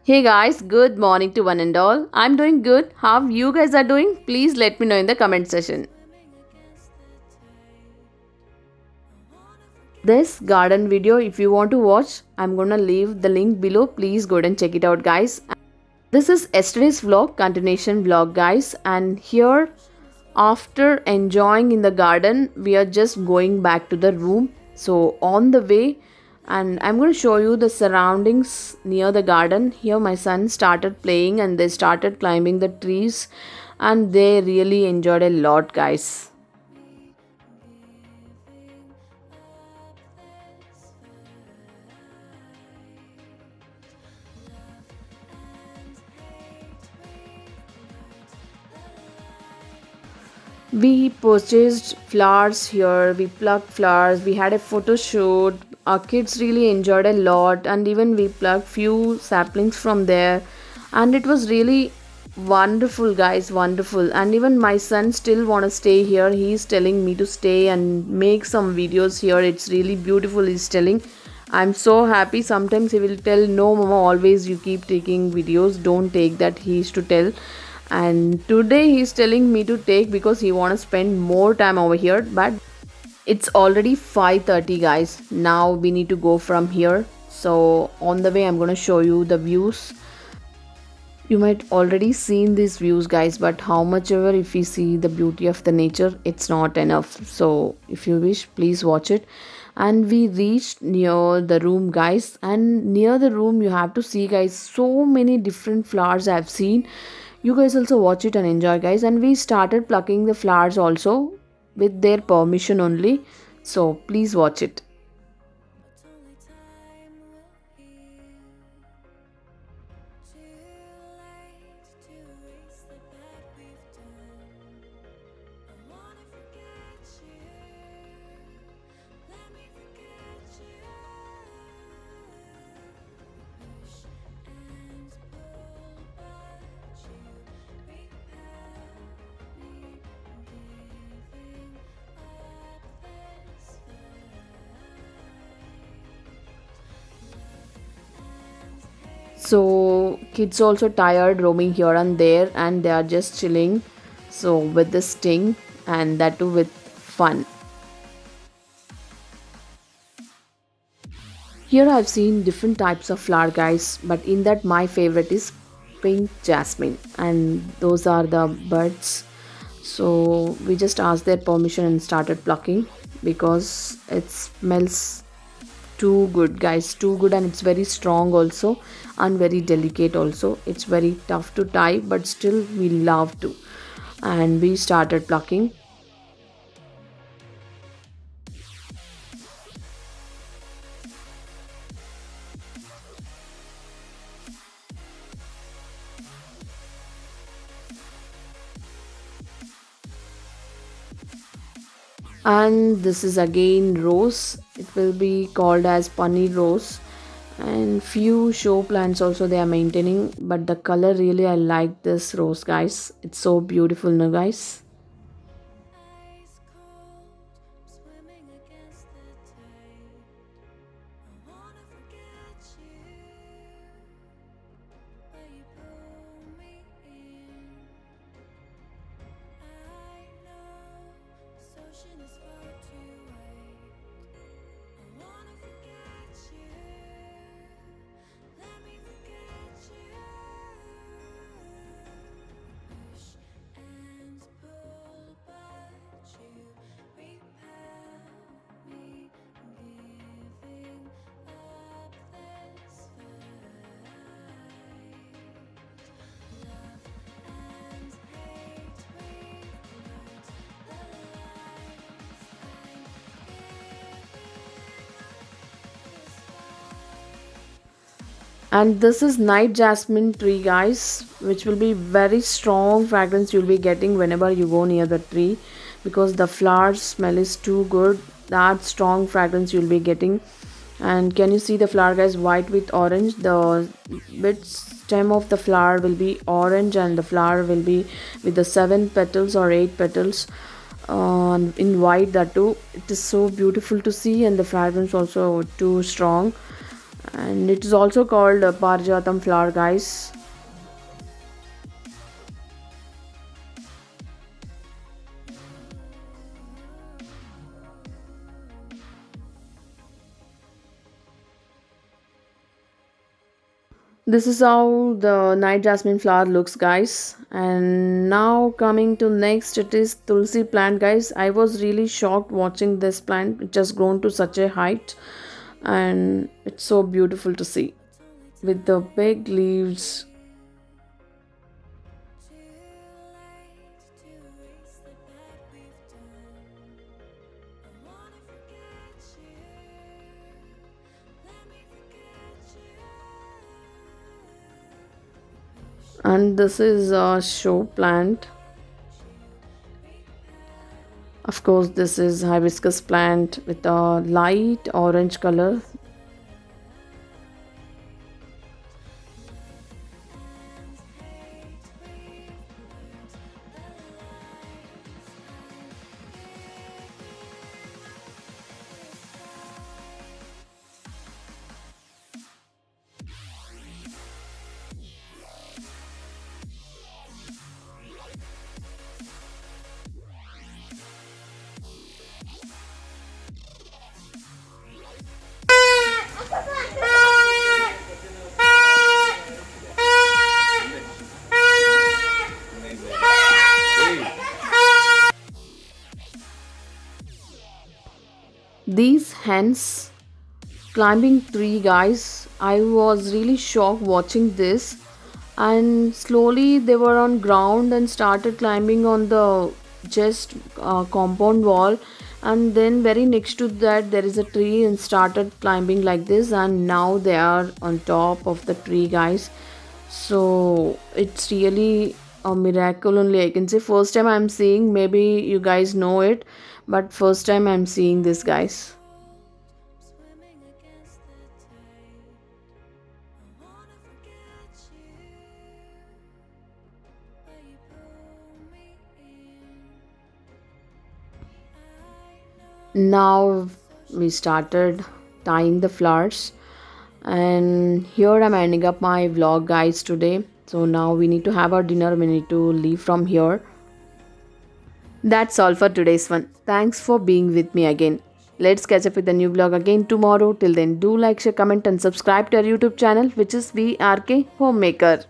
Hey guys, good morning to one and all. I'm doing good. How you guys are doing? Please let me know in the comment section. This garden video, if you want to watch, I'm gonna leave the link below. Please go and check it out, guys. This is yesterday's vlog, continuation vlog, guys. And here, after enjoying in the garden, we are just going back to the room. So on the way, and I'm going to show you the surroundings near the garden. Here my son started playing and they started climbing the trees and they really enjoyed a lot, guys. We purchased flowers here, we plucked flowers, we had a photo shoot. Our kids really enjoyed a lot, and even we plucked few saplings from there. And it was really wonderful, guys, wonderful. And even my son still want to stay here. He's telling me to stay and make some videos here. It's really beautiful, he's telling. I'm so happy. Sometimes he will tell, no mama, always you keep taking videos, don't take that, he used to tell. And today he's telling me to take because he want to spend more time over here, but it's already 5:30, guys. Now we need to go from here. So on the way I'm going to show you the views. You might already seen these views, guys, but how much ever if we see the beauty of the nature, it's not enough. So if you wish, please watch it. And we reached near the room, guys, and near the room you have to see, guys, so many different flowers I've seen. You guys also watch it and enjoy, guys. And we started plucking the flowers also with their permission only, so please watch it. So kids also tired roaming here and there and they are just chilling, so with this thing, and that too with fun. Here I've seen different types of flower, guys, but in that my favorite is pink jasmine, and those are the buds. So we just asked their permission and started plucking because it smells too good, guys, too good. And it's very strong also and very delicate also. It's very tough to tie, but still we love to. And we started plucking. And this is again rose. It will be called as paneer rose. And few show plants also they are maintaining, but the color really I like this rose, guys. It's so beautiful, no, guys. And this is night jasmine tree, guys, which will be very strong fragrance you'll be getting whenever you go near the tree, because the flower smell is too good. That strong fragrance you'll be getting. And can you see the flower, guys, white with orange? The bit stem of the flower will be orange and the flower will be with the 7 petals or 8 petals in white, that too. It is so beautiful to see, and the fragrance also too strong. and it is also called Parijatam flower, guys. This is how the night jasmine flower looks, guys. And now coming to next, it is tulsi plant, guys. I was really shocked watching this plant. It just grown to such a height, and it's so beautiful to see with the big leaves. And this is a show plant. Of course, this is hibiscus plant with a light orange color. These hens climbing tree, guys. I was really shocked watching this, and slowly they were on ground and started climbing on the just compound wall, and then very next to that there is a tree and started climbing like this, and now they are on top of the tree, guys. So it's really a miracle only, I can say. First time I'm seeing, maybe you guys know it, but first time I'm seeing this, guys. Now we started tying the flowers, and here I'm ending up my vlog, guys, today. So now we need to have our dinner, we need to leave from here. That's all for today's one. Thanks for being with me again. Let's catch up with a new vlog again tomorrow. Till then, do like, share, comment, and subscribe to our YouTube channel, which is VRK Homemaker.